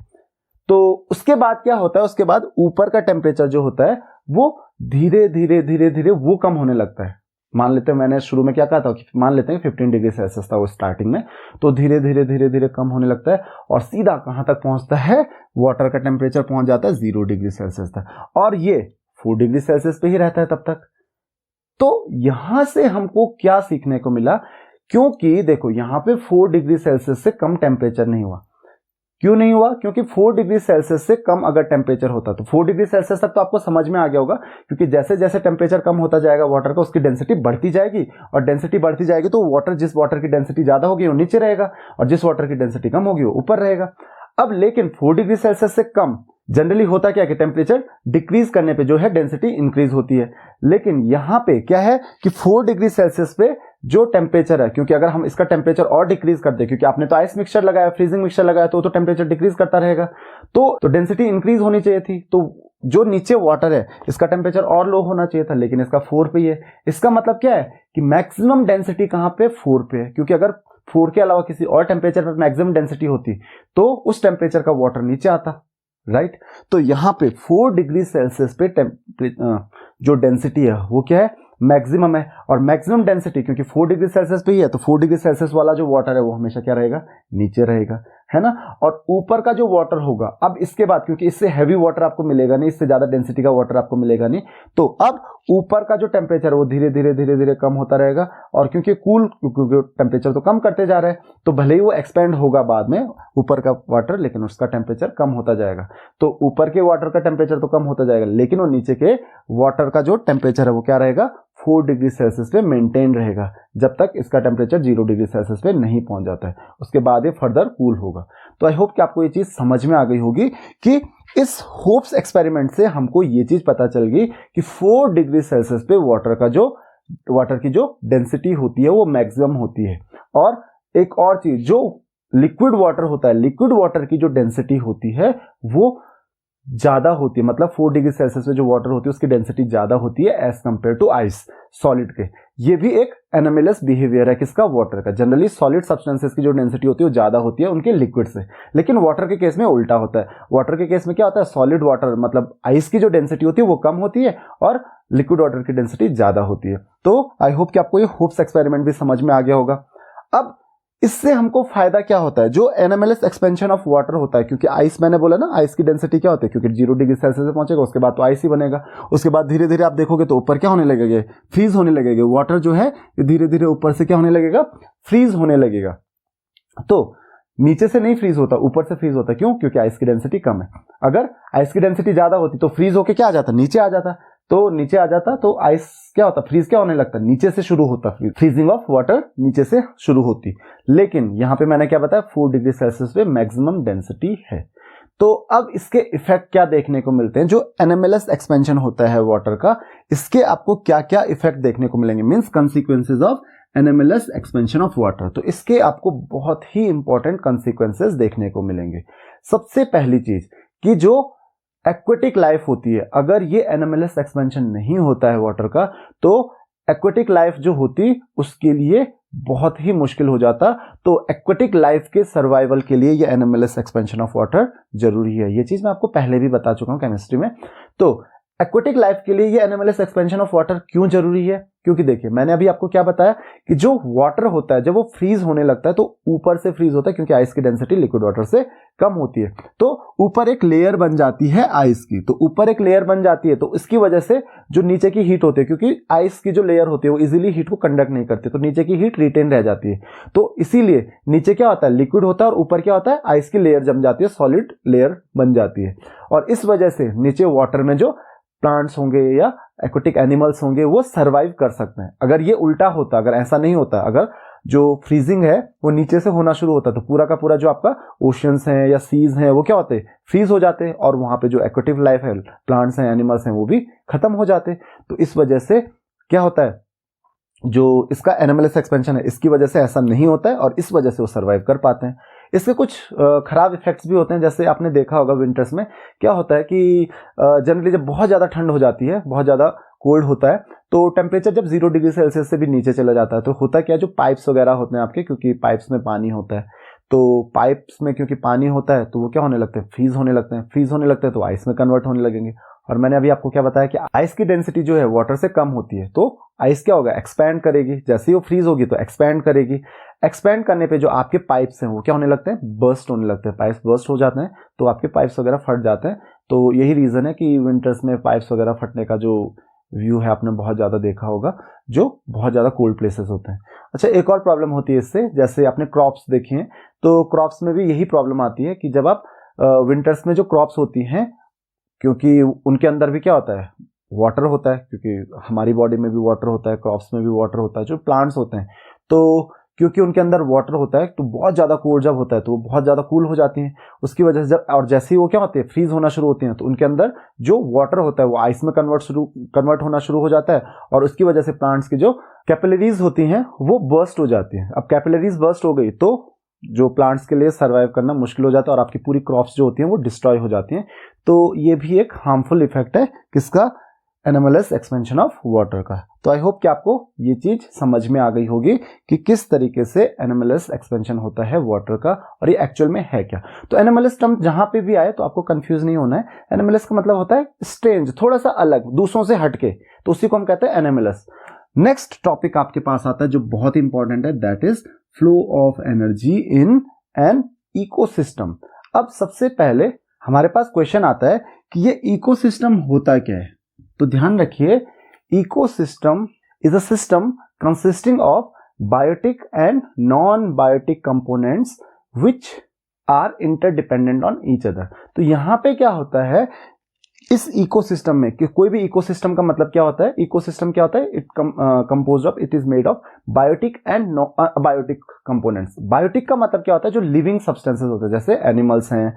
तो उसके बाद क्या होता है, उसके बाद ऊपर का टेम्परेचर जो होता है वो धीरे धीरे धीरे धीरे वो कम होने लगता है। मान लेते हैं, मैंने शुरू में क्या कहा था, मान लेते हैं 15 डिग्री सेल्सियस था वो स्टार्टिंग में, तो धीरे धीरे धीरे धीरे कम होने लगता है और सीधा कहां तक पहुंचता है, वाटर का टेम्परेचर पहुंच जाता है 0 डिग्री सेल्सियस तक, और ये 4 डिग्री सेल्सियस पे ही रहता है तब तक। तो यहां से हमको क्या सीखने को मिला, क्योंकि देखो यहां पे 4 डिग्री सेल्सियस से कम टेम्परेचर नहीं हुआ। क्यों नहीं हुआ, क्योंकि 4 डिग्री सेल्सियस से कम अगर टेम्परेचर होता तो 4 डिग्री सेल्सियस तक तो आपको समझ में आ गया होगा, क्योंकि जैसे जैसे टेम्परेचर कम होता जाएगा वाटर का, उसकी डेंसिटी बढ़ती जाएगी, और डेंसिटी बढ़ती जाएगी तो वाटर, जिस वाटर की डेंसिटी ज्यादा होगी वो नीचे रहेगा, और जिस वाटर की डेंसिटी कम होगी वो ऊपर रहेगा। अब लेकिन 4 डिग्री सेल्सियस से कम जनरली होता क्या है कि टेम्परेचर डिक्रीज करने पे जो है डेंसिटी इंक्रीज होती है, लेकिन यहां पे क्या है कि 4 डिग्री सेल्सियस पे जो टेम्परेचर है, क्योंकि अगर हम इसका टेम्परेचर और डिक्रीज कर दे, क्योंकि आपने तो आइस मिक्सचर लगाया, फ्रीजिंग मिक्सचर लगाया, तो टेम्परेचर डिक्रीज करता रहेगा, तो डेंसिटी इंक्रीज होनी चाहिए थी, तो जो नीचे वाटर है इसका टेम्परेचर और लो होना चाहिए था, लेकिन इसका 4 पे ही है। इसका मतलब क्या है कि मैक्सिमम डेंसिटी कहां पे, 4 पे है, क्योंकि अगर 4 के अलावा किसी और टेम्परेचर पर मैक्सिमम डेंसिटी होती तो उस टेम्परेचर का वाटर नीचे आता, राइट। तो यहां पे 4 डिग्री सेल्सियस पे जो डेंसिटी है वो क्या है, मैक्सिमम है, और मैक्सिमम डेंसिटी क्योंकि 4 डिग्री सेल्सियस पे ही है, तो 4 डिग्री सेल्सियस वाला जो वाटर है वो हमेशा क्या रहेगा, नीचे रहेगा, है ना। और ऊपर का जो वाटर होगा, अब इसके बाद क्योंकि इससे हैवी वाटर आपको मिलेगा नहीं, इससे ज्यादा डेंसिटी का वाटर आपको मिलेगा नहीं, तो अब ऊपर का जो टेम्परेचर है वो धीरे धीरे कम होता रहेगा, और क्योंकि क्योंकि टेम्परेचर तो कम करते जा रहे हैं, तो भले ही वो एक्सपेंड होगा बाद में ऊपर का वाटर, लेकिन उसका टेम्परेचर कम होता जाएगा। तो ऊपर के वाटर का टेम्परेचर तो कम होता जाएगा, लेकिन वो नीचे के वाटर का जो टेम्परेचर है वो क्या रहेगा, 4 डिग्री सेल्सियस पे मेंटेन रहेगा, जब तक इसका टेम्परेचर 0 डिग्री सेल्सियस पे नहीं पहुंच जाता है, उसके बाद ये फर्दर कूल होगा। तो आई होप कि आपको ये चीज समझ में आ गई होगी कि इस होप्स एक्सपेरिमेंट से हमको ये चीज पता चल गई कि 4 डिग्री सेल्सियस पे वाटर की जो डेंसिटी होती है वो मैक्सिमम होती है। और एक और चीज, जो लिक्विड वाटर होता है, लिक्विड वाटर की जो डेंसिटी होती है वो ज्यादा होती है, मतलब 4 डिग्री सेल्सियस में जो वाटर होती है उसकी डेंसिटी ज्यादा होती है as compare to ice, solid के। ये भी एक एनोमलस बिहेवियर है किसका, वाटर का। जनरली सॉलिड सब्सटेंसेस की जो डेंसिटी होती है वो ज्यादा होती है उनके लिक्विड से, लेकिन वाटर के केस में उल्टा होता है। वाटर के केस में क्या होता है, सॉलिड वाटर मतलब आइस की जो डेंसिटी होती है वो कम होती है और लिक्विड वाटर की डेंसिटी ज्यादा होती है। तो आई होप कि आपको ये होप्स एक्सपेरिमेंट भी समझ में आ गया होगा। अब इससे हमको फायदा क्या होता है, जो एनएमएलएस एक्सपेंशन ऑफ वाटर होता है, क्योंकि आइस मैंने बोला ना, आइस की डेंसिटी क्या होती है, क्योंकि 0 डिग्री सेल्सियस से पहुंचेगा उसके बाद तो आइस ही बनेगा, उसके बाद धीरे धीरे आप देखोगे तो ऊपर क्या होने लगेगा, फ्रीज होने लगेगा। वाटर जो है धीरे धीरे ऊपर से क्या होने लगेगा, फ्रीज होने लगेगा। तो नीचे से नहीं फ्रीज होता, ऊपर से फ्रीज होता। क्यों? क्योंकि आइस की डेंसिटी कम है। अगर आइस की डेंसिटी ज्यादा होती तो फ्रीज होके क्या आ जाता, नीचे आ जाता। तो नीचे आ जाता तो आइस क्या होता, फ्रीज क्या होने लगता, नीचे से शुरू होता, फ्रीजिंग ऑफ वाटर नीचे से शुरू होती। लेकिन यहां पे मैंने क्या बताया, 4 डिग्री सेल्सियस पे मैक्सिमम डेंसिटी है। तो अब इसके इफेक्ट क्या देखने को मिलते हैं, जो एनएमएलएस एक्सपेंशन होता है वाटर का, इसके आपको क्या क्या इफेक्ट देखने को मिलेंगे, means consequences of anomalous expansion of water. तो इसके आपको बहुत ही इंपॉर्टेंट कंसीक्वेंसेज देखने को मिलेंगे। सबसे पहली चीज कि जो एक्वेटिक लाइफ होती है, अगर ये एनएमएलएस एक्सपेंशन नहीं होता है वाटर का, तो एक्वेटिक लाइफ जो होती उसके लिए बहुत ही मुश्किल हो जाता। तो एक्वेटिक लाइफ के सर्वाइवल के लिए ये एनएमएलएस एक्सपेंशन ऑफ वाटर जरूरी है। ये चीज मैं आपको पहले भी बता चुका हूं केमिस्ट्री में। तो एक्वेटिक लाइफ के लिए ये एनएमएलएस एक्सपेंशन ऑफ वाटर क्यों जरूरी है, क्योंकि देखिए मैंने अभी आपको क्या बताया कि जो वाटर होता है जब वो फ्रीज होने लगता है तो ऊपर से फ्रीज होता है, क्योंकि आइस की डेंसिटी लिक्विड वाटर से कम होती है। तो ऊपर एक लेयर बन जाती है आइस की, तो ऊपर एक लेयर बन जाती है, तो इसकी वजह से जो नीचे की हीट होती है, क्योंकि आइस की जो लेयर होती है वो इजीली हीट को कंडक्ट नहीं करती, तो नीचे की हीट रिटेन रह जाती है। तो इसीलिए नीचे क्या होता है, लिक्विड होता है, और ऊपर क्या होता है, आइस की लेयर जम जाती है, सॉलिड लेयर बन जाती है। और इस वजह से नीचे वाटर में जो प्लांट्स होंगे या एक्वेटिक एनिमल्स होंगे वो सरवाइव कर सकते हैं। अगर ये उल्टा होता, अगर ऐसा नहीं होता, अगर जो फ्रीजिंग है वो नीचे से होना शुरू होता, तो पूरा का पूरा जो आपका ओशियंस हैं या सीज हैं वो क्या होते, फ्रीज हो जाते, और वहां पे जो एक्वेटिव लाइफ है, प्लांट्स हैं, एनिमल्स हैं, वो भी खत्म हो जाते। तो इस वजह से क्या होता है, जो इसका एनएमएलएस एक्सपेंशन है इसकी वजह से ऐसा नहीं होता है, और इस वजह से वो सर्वाइव कर पाते हैं। इसके कुछ खराब इफेक्ट्स भी होते हैं, जैसे आपने देखा होगा विंटर्स में क्या होता है कि जनरली जब बहुत ज़्यादा ठंड हो जाती है, बहुत ज़्यादा कोल्ड होता है, तो टेम्परेचर जब 0 डिग्री सेल्सियस से भी नीचे चला जाता है, तो होता क्या है, जो पाइप्स वगैरह होते हैं आपके, क्योंकि पाइप्स में पानी होता है, तो पाइप्स में क्योंकि पानी होता है तो वो क्या होने लगते हैं, फ्रीज होने लगते हैं। फ्रीज होने लगते हैं तो आइस में कन्वर्ट होने लगेंगे। और मैंने अभी आपको क्या बताया कि आइस की डेंसिटी जो है वाटर से कम होती है, तो आइस क्या होगा, एक्सपैंड करेगी। जैसे ही वो फ्रीज होगी तो एक्सपैंड करेगी। एक्सपैंड करने पे जो आपके पाइप्स हैं वो क्या होने लगते हैं, बर्स्ट होने लगते हैं। पाइप्स बर्स्ट हो जाते हैं तो आपके पाइप्स वगैरह फट जाते हैं। तो यही रीजन है कि विंटर्स में पाइप्स वगैरह फटने का जो व्यू है आपने बहुत ज्यादा देखा होगा, जो बहुत ज्यादा कोल्ड प्लेसेस होते हैं। अच्छा, एक और प्रॉब्लम होती है इससे, जैसे आपने क्रॉप्स देखी हैं, तो क्रॉप्स में भी यही प्रॉब्लम आती है कि जब आप विंटर्स में जो क्रॉप्स होती हैं, क्योंकि उनके अंदर भी क्या होता है, वाटर होता है, क्योंकि हमारी बॉडी में भी वाटर होता है, क्रॉप्स में भी वाटर होता है, जो प्लांट्स होते हैं। तो क्योंकि उनके अंदर वाटर होता है, तो बहुत ज़्यादा कोल्ड जब होता है तो वो बहुत ज़्यादा कूल हो जाती हैं। उसकी वजह से और जैसे ही वो क्या होते हैं, फ्रीज होना शुरू होती हैं, तो उनके अंदर जो वाटर होता है वो आइस में कन्वर्ट होना शुरू हो जाता है, और उसकी वजह से प्लांट्स की जो कैपिलरीज होती हैं वो बर्स्ट हो जाती हैं। अब कैपिलरीज बर्स्ट हो गई तो जो प्लांट्स के लिए सर्वाइव करना मुश्किल हो जाता है और आपकी पूरी क्रॉप्स जो होती हैं वो डिस्ट्रॉय हो जाती हैं। तो ये भी एक हार्मफुल इफेक्ट है किसका, एनोमलस एक्सपेंशन ऑफ वाटर का। तो आई होप कि आपको ये चीज समझ में आ गई होगी कि किस तरीके से एनोमलस एक्सपेंशन होता है वाटर का और ये एक्चुअल में है क्या। तो एनोमलस टर्म जहां पे भी आए तो आपको कंफ्यूज नहीं होना है। एनोमलस का मतलब होता है स्ट्रेंज, थोड़ा सा अलग, दूसरों से हटके, तो उसी को हम कहते हैं एनोमलस। नेक्स्ट टॉपिक आपके पास आता है जो बहुत इंपॉर्टेंट है, that is flow of energy in an ecosystem. अब सबसे पहले हमारे पास क्वेश्चन आता है कि ये इकोसिस्टम होता क्या है। तो ध्यान रखिए, ecosystem is a system consisting of biotic and non biotic components which are interdependent on each other. तो यहां पे क्या होता है इस इकोसिस्टम में, कि कोई भी इकोसिस्टम का मतलब क्या होता है, इकोसिस्टम क्या होता है, it composed of, it is made of biotic and biotic components. Biotic का मतलब क्या होता है, जो लिविंग सब्सटेंसेस होते हैं, जैसे एनिमल्स हैं,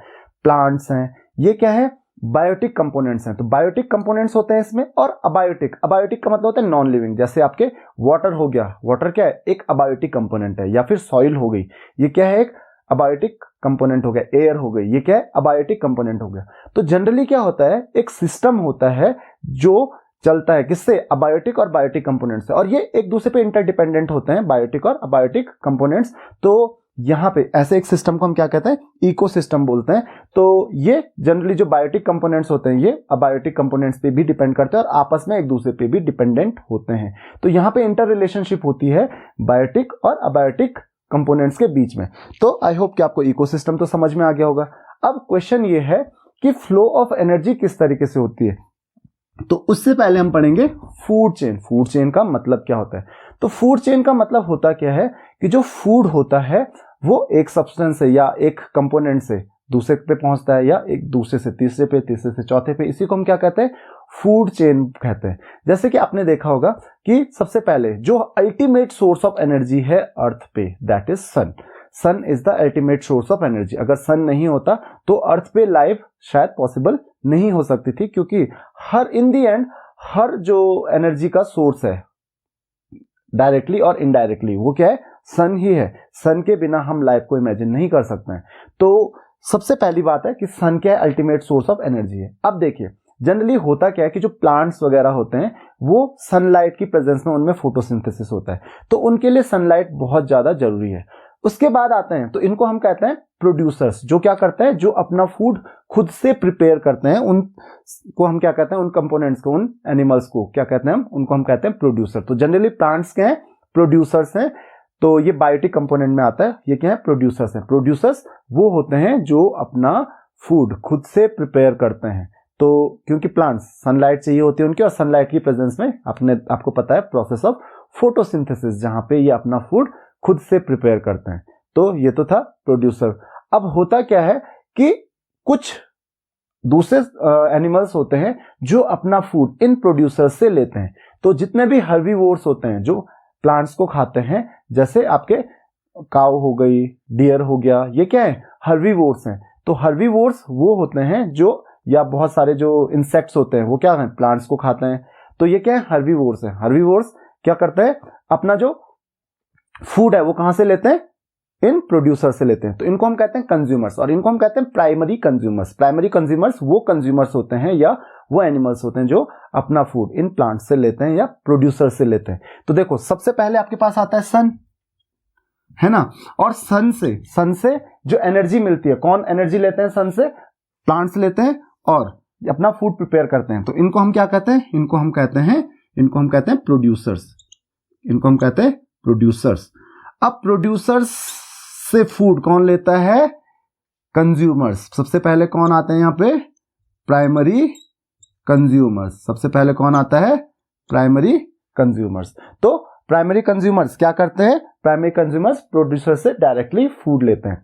प्लांट्स हैं, ये क्या है, बायोटिक कंपोनेंट्स हैं। तो बायोटिक कंपोनेंट्स होते हैं इसमें, और अबायोटिक, अबायोटिक का मतलब होता है नॉन लिविंग, जैसे आपके वाटर हो गया, वाटर क्या है, एक अबायोटिक कंपोनेंट है, या फिर सॉइल हो गई, ये क्या है, एक अबायोटिक कंपोनेंट हो गया, एयर हो गई, ये क्या है, अबायोटिक कंपोनेंट हो गया। तो जनरली क्या होता है, एक सिस्टम होता है जो चलता है किससे, अबायोटिक और बायोटिक कंपोनेंट्स से, और ये एक दूसरे पे इंटरडिपेंडेंट होते हैं, बायोटिक और अबायोटिक कंपोनेंट्स। तो यहां पे ऐसे एक सिस्टम को हम क्या कहते हैं, इकोसिस्टम बोलते हैं। तो ये जनरली जो बायोटिक कंपोनेंट्स होते हैं ये अबायोटिक कंपोनेंट्स पे भी डिपेंड करते हैं और आपस में एक दूसरे पे भी डिपेंडेंट होते हैं। तो यहां पे इंटर रिलेशनशिप होती है बायोटिक और अबायोटिक कंपोनेंट्स के बीच में। तो आई होप कि आपको इकोसिस्टम तो समझ में आ गया होगा। अब क्वेश्चन ये है कि फ्लो ऑफ एनर्जी किस तरीके से होती है। तो उससे पहले हम पढ़ेंगे फूड चेन। फूड चेन का मतलब क्या होता है। तो फूड चेन का मतलब होता क्या है कि जो फूड होता है वो एक सब्सटेंस से या एक कंपोनेंट से दूसरे पे पहुंचता है, या एक दूसरे से तीसरे पे, तीसरे से चौथे पे, इसी को हम क्या कहते हैं, फूड चेन कहते हैं। जैसे कि आपने देखा होगा कि सबसे पहले जो अल्टीमेट सोर्स ऑफ एनर्जी है अर्थ पे, that is sun. Sun is the ultimate source of energy. अगर सन नहीं होता तो अर्थ पे लाइफ शायद पॉसिबल नहीं हो सकती थी, क्योंकि हर इन दी एंड हर जो एनर्जी का सोर्स है डायरेक्टली और इनडायरेक्टली वो क्या है, सन ही है। सन के बिना हम लाइफ को इमेजिन नहीं कर सकते हैं। तो सबसे पहली बात है कि सन क्या है, अल्टीमेट सोर्स ऑफ एनर्जी है। अब देखिए जनरली होता क्या है कि जो प्लांट्स वगैरह होते हैं वो सनलाइट की प्रेजेंस में उनमें फोटोसिंथेसिस होता है, तो उनके लिए सनलाइट बहुत ज्यादा जरूरी है। उसके बाद आते हैं तो इनको हम कहते हैं प्रोड्यूसर्स, जो क्या करते हैं, जो अपना फूड खुद से प्रिपेयर करते हैं, उनको हम क्या कहते हैं, उन कंपोनेंट्स को, उन एनिमल्स को क्या कहते हैं, उनको हम कहते हैं प्रोड्यूसर। तो जनरली प्लांट्स के हैं प्रोड्यूसर्स हैं, तो ये बायोटिक कंपोनेंट में आता है, ये क्या है, प्रोड्यूसर्स हैं। प्रोड्यूसर्स वो होते हैं जो अपना फूड खुद से प्रिपेयर करते हैं। तो क्योंकि प्लांट्स सनलाइट चाहिए होती है उनकी, और सनलाइट की प्रेजेंस में आपको पता है प्रोसेस ऑफ फोटोसिंथेसिस, जहां पे ये अपना फूड खुद से प्रिपेयर करते हैं। तो ये तो था प्रोड्यूसर। अब होता क्या है कि कुछ दूसरे एनिमल्स होते हैं जो अपना फूड इन प्रोड्यूसर्स से लेते हैं। तो जितने भी हर्बीवोर्स होते हैं जो प्लांट्स को खाते हैं, जैसे आपके काऊ हो गई, डियर हो गया, ये क्या है, हर्बीवोर्स हैं। तो हर्बीवोर्स वो होते हैं जो, या बहुत सारे जो इंसेक्ट्स होते हैं वो क्या है, प्लांट्स को खाते हैं। तो ये क्या है, हर्बीवोर्स है। हर्बीवोर्स क्या करते हैं, अपना जो फूड है वो कहां से लेते हैं, इन प्रोड्यूसर से लेते हैं। तो इनको हम कहते हैं कंज्यूमर्स, और इनको हम कहते हैं प्राइमरी कंज्यूमर्स। प्राइमरी कंज्यूमर्स वो कंज्यूमर्स होते हैं या वो एनिमल्स होते हैं जो अपना फूड इन प्लांट से लेते हैं या प्रोड्यूसर से लेते हैं। तो देखो सबसे पहले आपके पास आता है सन, है ना, और सन से जो एनर्जी मिलती है, कौन एनर्जी लेते हैं सन से, प्लांट्स लेते हैं और अपना फूड प्रिपेयर करते हैं। तो इनको हम क्या कहते हैं, इनको हम कहते हैं प्रोड्यूसर्स। इनको हम कहते हैं प्रोड्यूसर्स। अब प्रोड्यूसर्स से फूड कौन लेता है, कंज्यूमर्स। सबसे पहले कौन आते हैं यहाँ पे, प्राइमरी कंज्यूमर्स। सबसे पहले कौन आता है, प्राइमरी कंज्यूमर्स। तो प्राइमरी कंज्यूमर्स क्या करते हैं, प्राइमरी कंज्यूमर्स प्रोड्यूसर से डायरेक्टली फूड लेते हैं।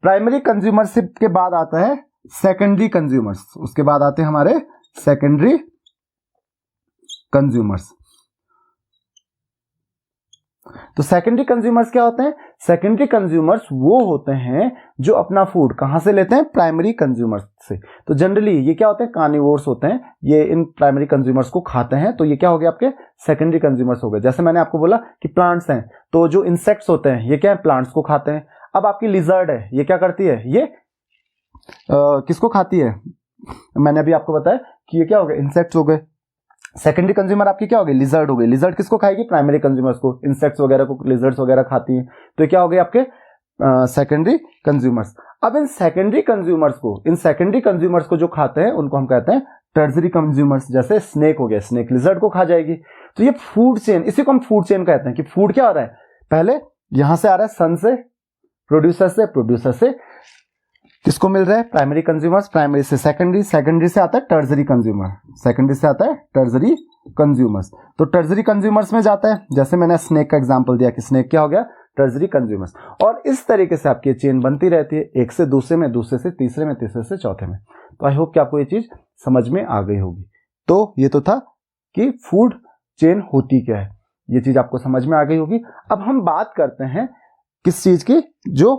प्राइमरी कंज्यूमरशिप के बाद आता है सेकेंडरी कंज्यूमर्स। उसके बाद आते हैं हमारे सेकेंडरी कंज्यूमर्स। तो सेकेंडरी कंज्यूमर्स क्या होते हैं? सेकेंडरी कंज्यूमर्स वो होते हैं जो अपना फूड कहां से लेते हैं? प्राइमरी कंज्यूमर्स से। तो जनरली ये क्या होते हैं? कार्निवोर्स होते हैं, ये इन प्राइमरी कंज्यूमर्स को खाते हैं, तो ये क्या हो गया आपके सेकेंडरी कंज्यूमर्स हो गए। जैसे मैंने आपको बोला कि प्लांट्स हैं, तो जो इंसेक्ट्स होते हैं ये क्या है? प्लांट्स को खाते हैं। अब आपकी लिजर्ड है, ये क्या करती है? ये किसको खाती है? मैंने अभी आपको बताया कि ये क्या हो गए? इंसेक्ट्स हो गए। सेकेंडरी कंज्यूमर आपकी क्या हो गई? लिजर्ड हो गई। लिजर्ड किसको खाएगी? प्राइमरी कंज्यूमर्स को। इंसेक्ट्स वगैरह को लिजर्ड्स वगैरह खाती हैं, तो क्या हो गए आपके सेकेंडरी कंज्यूमर्स। अब इन सेकेंडरी कंज्यूमर्स को जो खाते हैं उनको हम कहते हैं टर्जरी कंज्यूमर्स। जैसे स्नेक हो गया, स्नेक लिजर्ड को खा जाएगी। तो ये फूड चेन, इसी को हम फूड चेन कहते हैं कि फूड क्या हो रहा है? पहले यहां से आ रहा है सन से, प्रोड्यूसर से किसको मिल रहा है? Primary consumers. प्राइमरी से सेकेंडरी, सेकेंडरी से आता है टर्जरी कंज्यूमर, सेकेंडरी से आता है टर्जरी कंज्यूमर्स। तो टर्जरी कंज्यूमर्स में जाता है, जैसे मैंने स्नेक का एग्जांपल दिया कि स्नेक क्या हो गया? टर्जरी कंज्यूमर्स। और इस तरीके से आपकी चेन बनती रहती है, एक से दूसरे में, दूसरे से तीसरे में, तीसरे से चौथे में। तो आई होप कि आपको ये चीज समझ में आ गई होगी। तो ये तो था कि फूड चेन होती क्या है, ये चीज आपको समझ में आ गई होगी। अब हम बात करते हैं किस चीज की? जो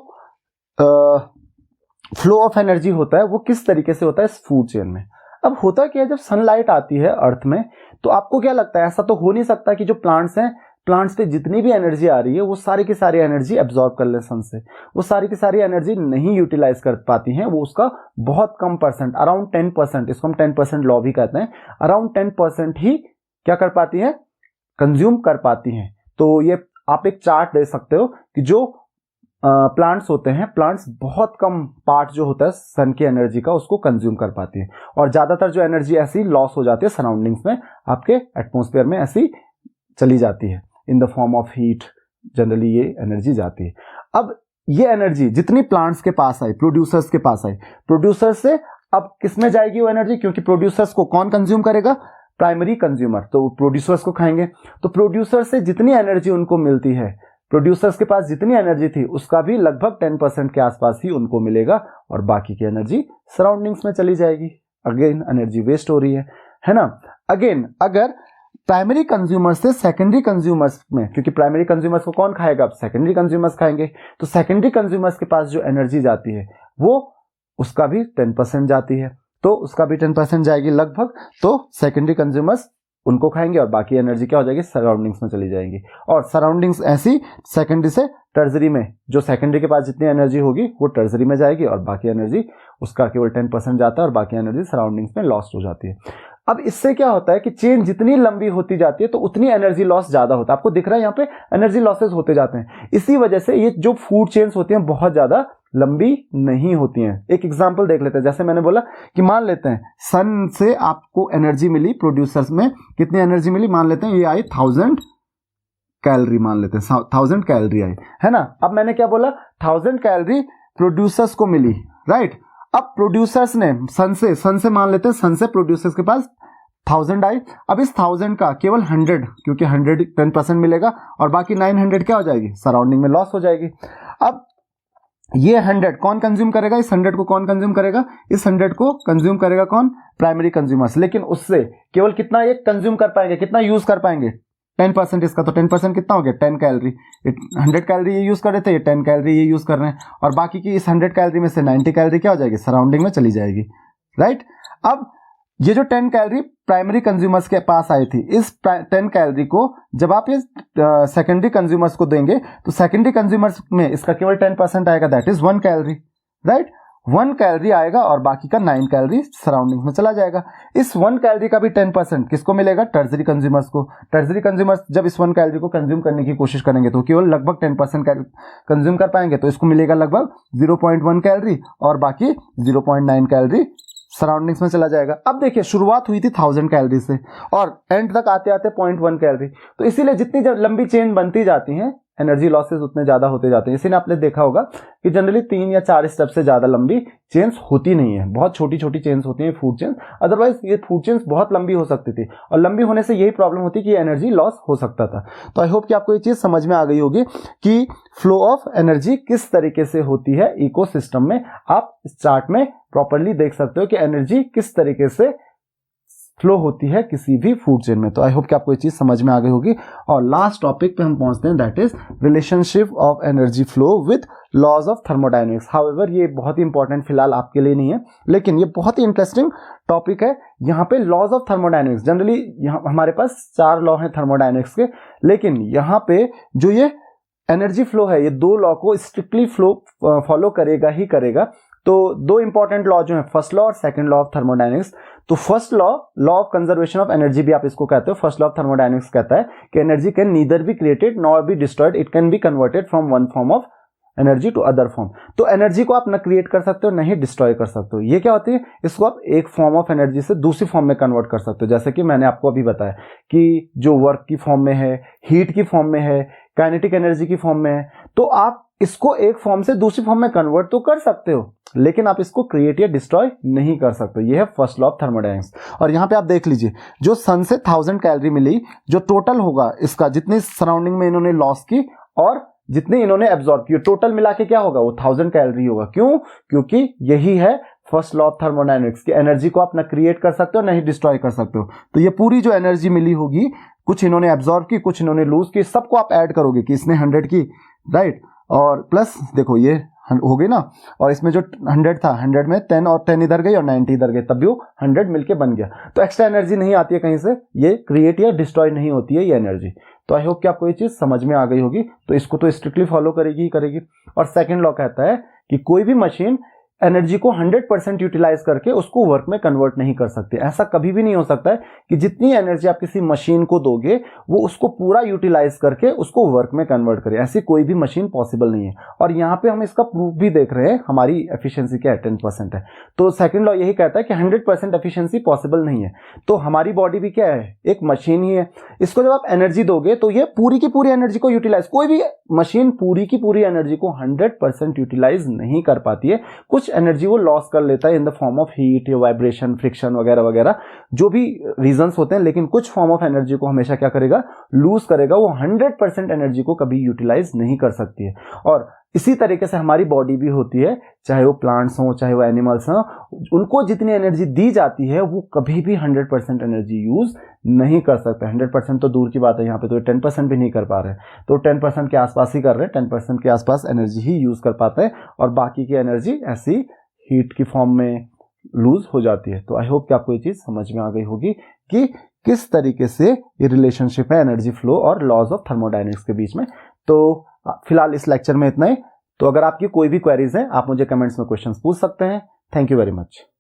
फ्लो ऑफ एनर्जी होता है वो किस तरीके से होता है इस फूड चेन में। अब होता क्या है, जब सनलाइट आती है अर्थ में, तो आपको क्या लगता है? ऐसा तो हो नहीं सकता कि जो प्लांट्स हैं, प्लांट्स पे जितनी भी एनर्जी आ रही है वो सारी की सारी एनर्जी एब्जॉर्ब कर ले सन से। वो सारी की सारी एनर्जी नहीं यूटिलाइज कर पाती हैं, वो उसका बहुत कम परसेंट, अराउंड 10%, इसको हम 10% लॉ भी कहते हैं, अराउंड 10% ही क्या कर पाती हैं? कंज्यूम कर पाती हैं। तो ये आप एक चार्ट दे सकते हो कि जो प्लांट्स होते हैं, प्लांट्स बहुत कम पार्ट जो होता है सन की एनर्जी का उसको कंज्यूम कर पाती है, और ज्यादातर जो एनर्जी ऐसी लॉस हो जाती है सराउंडिंग्स में, आपके एटमॉस्फेयर में ऐसी चली जाती है in the form of heat. Generally ये एनर्जी जाती है। अब ये एनर्जी जितनी प्लांट्स के पास आई, प्रोड्यूसर्स के पास आई, प्रोड्यूसर्स से अब किसमें जाएगी वो एनर्जी? क्योंकि प्रोड्यूसर्स को कौन कंज्यूम करेगा? प्राइमरी कंज्यूमर, तो प्रोड्यूसर्स को खाएंगे। तो प्रोड्यूसर से जितनी एनर्जी उनको मिलती है, प्रोड्यूसर्स के पास जितनी एनर्जी थी उसका भी लगभग 10% के आसपास ही उनको मिलेगा, और बाकी की एनर्जी सराउंडिंग्स में चली जाएगी। अगेन एनर्जी वेस्ट हो रही है ना। अगेन अगर प्राइमरी कंज्यूमर्स से सेकेंडरी कंज्यूमर्स में, क्योंकि प्राइमरी कंज्यूमर्स को कौन खाएगा? अब सेकेंडरी कंज्यूमर्स खाएंगे, तो सेकेंडरी कंज्यूमर्स के पास जो एनर्जी जाती है वो उसका भी 10% जाती है, तो उसका भी 10% जाएगी लगभग। तो सेकेंडरी कंज्यूमर्स उनको खाएंगे और बाकी एनर्जी क्या हो जाएगी? सराउंडिंग्स में चली जाएंगी। और सराउंडिंग्स ऐसी सेकेंडरी से टर्जरी में, जो सेकेंडरी के पास जितनी एनर्जी होगी वो टर्जरी में जाएगी, और बाकी एनर्जी उसका केवल 10% जाता है, और बाकी एनर्जी सराउंडिंग्स में लॉस्ट हो जाती है। अब इससे क्या होता है कि चेन जितनी लंबी होती जाती है तो उतनी एनर्जी लॉस ज्यादा होता है। आपको दिख रहा है यहाँ पे एनर्जी लॉसेस होते जाते हैं। इसी वजह से ये जो फूड चेन्स होती हैं बहुत ज्यादा लंबी नहीं होती हैं। एक एग्जांपल देख लेते हैं। जैसे मैंने बोला कि मान लेते हैं सन से आपको एनर्जी मिली, प्रोड्यूसर्स में कितनी एनर्जी मिली? मान लेते हैं ये आई 1000 कैलोरी, मान लेते हैं 1000 कैलोरी आई, है ना। अब मैंने क्या बोला? 1000 कैलोरी प्रोड्यूसर्स को मिली, राइट। अब प्रोड्यूसर्स ने सन से मान लेते हैं, सन से प्रोड्यूसर्स के पास 1000 आई। अब इस 1000 का केवल 100, क्योंकि 100 10% मिलेगा, और बाकी 900 क्या हो जाएगी? सराउंडिंग में लॉस हो जाएगी। अब ये 100 कौन कंज्यूम करेगा? इस 100 को कौन कंज्यूम करेगा? इस 100 को कंज्यूम करेगा कौन? Primary consumers. लेकिन उससे केवल कितना ये कंज्यूम कर पाएंगे, कितना यूज कर पाएंगे? 10% इसका। तो 10% कितना हो गया? 10 कैलोरी। 100 कैलोरी ये यूज कर रहे थे, ये 10 कैलोरी ये यूज कर रहे हैं, और बाकी की इस 100 कैलोरी में से 90 कैलोरी क्या हो जाएगी? सराउंडिंग में चली जाएगी, राइट। अब ये जो 10 कैलोरी प्राइमरी कंज्यूमर्स के पास आई थी, इस 10 कैलोरी को जब आप ये सेकेंडरी कंज्यूमर्स को देंगे तो सेकेंडरी कंज्यूमर्स में इसका केवल 10% आएगा, that is 1 calorie, right. 1 calorie आएगा और बाकी का 9 कैलोरी सराउंडिंग में चला जाएगा। इस 1 कैलोरी का भी 10% किसको मिलेगा? टर्जरी कंज्यूमर्स को। टर्जरी कंज्यूमर्स जब इस 1 कैलोरी को कंज्यूम करने की कोशिश करेंगे तो केवल लगभग 10% कंज्यूम कर पाएंगे, तो इसको मिलेगा लगभग 0.1 कैलोरी, और बाकी 0.9 कैलोरी सराउंडिंग्स में चला जाएगा। अब देखिए शुरुआत हुई थी 1000 कैलोरी से और एंड तक आते आते 0.1 कैलोरी। तो इसीलिए जितनी जब लंबी चेन बनती जाती है एनर्जी लॉसेस उतने ज्यादा होते जाते हैं। इसीलिए आपने देखा होगा कि जनरली 3 या 4 स्टेप से ज्यादा लंबी चेन्स होती नहीं है, बहुत छोटी छोटी चेन्स होती हैं फूड चेन्स। अदरवाइज ये फूड चेन्स बहुत लंबी हो सकती थी, और लंबी होने से यही प्रॉब्लम होती कि एनर्जी लॉस हो सकता था। तो आई होप कि आपको ये चीज समझ में आ गई होगी कि फ्लो ऑफ एनर्जी किस तरीके से होती है इकोसिस्टम में। आप इस चार्ट में प्रॉपरली देख सकते हो कि एनर्जी किस तरीके से फ्लो होती है किसी भी फूड चेन में। तो आई होप कि आपको ये चीज समझ में आ गई होगी। और लास्ट टॉपिक पे हम पहुंचते हैं, that is relationship of energy flow with laws of thermodynamics. However ये बहुत ही इंपॉर्टेंट फिलहाल आपके लिए नहीं है, लेकिन ये बहुत ही इंटरेस्टिंग टॉपिक है। यहाँ पे लॉज ऑफ थर्मोडायनेमिक्स, जनरली यहाँ हमारे पास 4 लॉ हैं थर्मोडायनेमिक्स के, लेकिन यहाँ पे जो ये एनर्जी फ्लो है, ये 2 लॉ को स्ट्रिक्टली फॉलो करेगा ही करेगा। तो 2 इंपॉर्टेंट लॉ जो है, फर्स्ट लॉ और सेकंड लॉ ऑफ थर्मोडायनेमिक्स। तो first law, law of conservation of energy भी आप इसको कहते हो। फर्स्ट लॉ ऑफ थर्मोडायनेमिक्स कहता है कि energy can neither be created nor be destroyed, it can be converted from one form of energy to other form. तो एनर्जी को आप न क्रिएट कर सकते हो, न ही डिस्ट्रॉय कर सकते हो। ये क्या होती है, इसको आप एक फॉर्म ऑफ एनर्जी से दूसरी फॉर्म में कन्वर्ट कर सकते हो। जैसे कि मैंने आपको अभी बताया कि जो वर्क की फॉर्म में है, हीट की फॉर्म में है, काइनेटिक एनर्जी की फॉर्म में है, तो आप इसको एक फॉर्म से दूसरी फॉर्म में कन्वर्ट तो कर सकते हो, लेकिन आप इसको क्रिएट या डिस्ट्रॉय नहीं कर सकते। ये है फर्स्ट लॉ ऑफ थर्मोडायनेमिक्स। और यहां पे आप देख लीजिए, जो सन से 1000 कैलोरी मिली, जो टोटल होगा इसका, जितनी सराउंडिंग में इन्होंने लॉस की और जितनी इन्होंने एब्जॉर्ब की, टोटल मिला के क्या होगा, वो 1000 कैलोरी होगा। क्यों? क्योंकि यही है फर्स्ट लॉ ऑफ थर्मोडायनेमिक्स की एनर्जी को आप ना क्रिएट कर सकते हो, ना ही डिस्ट्रॉय कर सकते हो। तो ये पूरी जो एनर्जी मिली होगी, कुछ इन्होंने एब्जॉर्ब की, कुछ इन्होंने लूज की, सबको आप ऐड करोगे कि इसने 100 की, राइट, और प्लस देखो ये हो गई ना, और इसमें जो 100 था, 100 में 10 और 10 इधर गई और 90 इधर गई, तब भी वो 100 मिलके बन गया। तो एक्स्ट्रा एनर्जी नहीं आती है कहीं से, ये क्रिएट या डिस्ट्रॉय नहीं होती है ये एनर्जी। तो आई होप कि आपको ये चीज समझ में आ गई होगी। तो इसको तो स्ट्रिक्टली फॉलो करेगी ही करेगी। और सेकंड लॉ कहता है कि कोई भी मशीन एनर्जी को 100% यूटिलाइज करके उसको वर्क में कन्वर्ट नहीं कर सकते। ऐसा कभी भी नहीं हो सकता है कि जितनी एनर्जी आप किसी मशीन को दोगे वो उसको पूरा यूटिलाइज करके उसको वर्क में कन्वर्ट करे। ऐसी कोई भी मशीन पॉसिबल नहीं है। और यहाँ पे हम इसका प्रूफ भी देख रहे हैं, हमारी एफिशिएंसी क्या है, 10% है। तो सेकंड लॉ यही कहता है कि 100% एफिशिएंसी पॉसिबल नहीं है। तो हमारी बॉडी भी क्या है, एक मशीन ही है। इसको जब आप एनर्जी दोगे तो ये पूरी की पूरी एनर्जी को यूटिलाइज, कोई भी मशीन पूरी की पूरी एनर्जी को 100% यूटिलाइज नहीं कर पाती है। कुछ एनर्जी वो लॉस कर लेता है in the form of heat, vibration, friction वगैरह वगैरह, जो भी रीजंस होते हैं, लेकिन कुछ फॉर्म ऑफ एनर्जी को हमेशा क्या करेगा, लूज करेगा। वो 100% एनर्जी को कभी यूटिलाइज नहीं कर सकती है। और इसी तरीके से हमारी बॉडी भी होती है, चाहे वो प्लांट्स हो चाहे वो एनिमल्स हो, उनको जितनी एनर्जी दी जाती है वो कभी भी 100% एनर्जी यूज नहीं कर सकते। 100% तो दूर की बात है, यहाँ पे तो 10% भी नहीं कर पा रहे, तो 10% के आसपास ही कर रहे हैं। 10% के आसपास एनर्जी ही यूज कर पाते हैं और बाकी की एनर्जी ऐसी हीट की फॉर्म में लूज हो जाती है। तो आई होप कि आपको ये चीज समझ में आ गई होगी कि किस तरीके से ये रिलेशनशिप है एनर्जी फ्लो और लॉज ऑफ थर्मोडायनेमिक्स के बीच में। तो फिलहाल इस लेक्चर में इतना ही। तो अगर आपकी कोई भी क्वेरीज हैं, आप मुझे कमेंट्स में क्वेश्चंस पूछ सकते हैं। Thank you very much.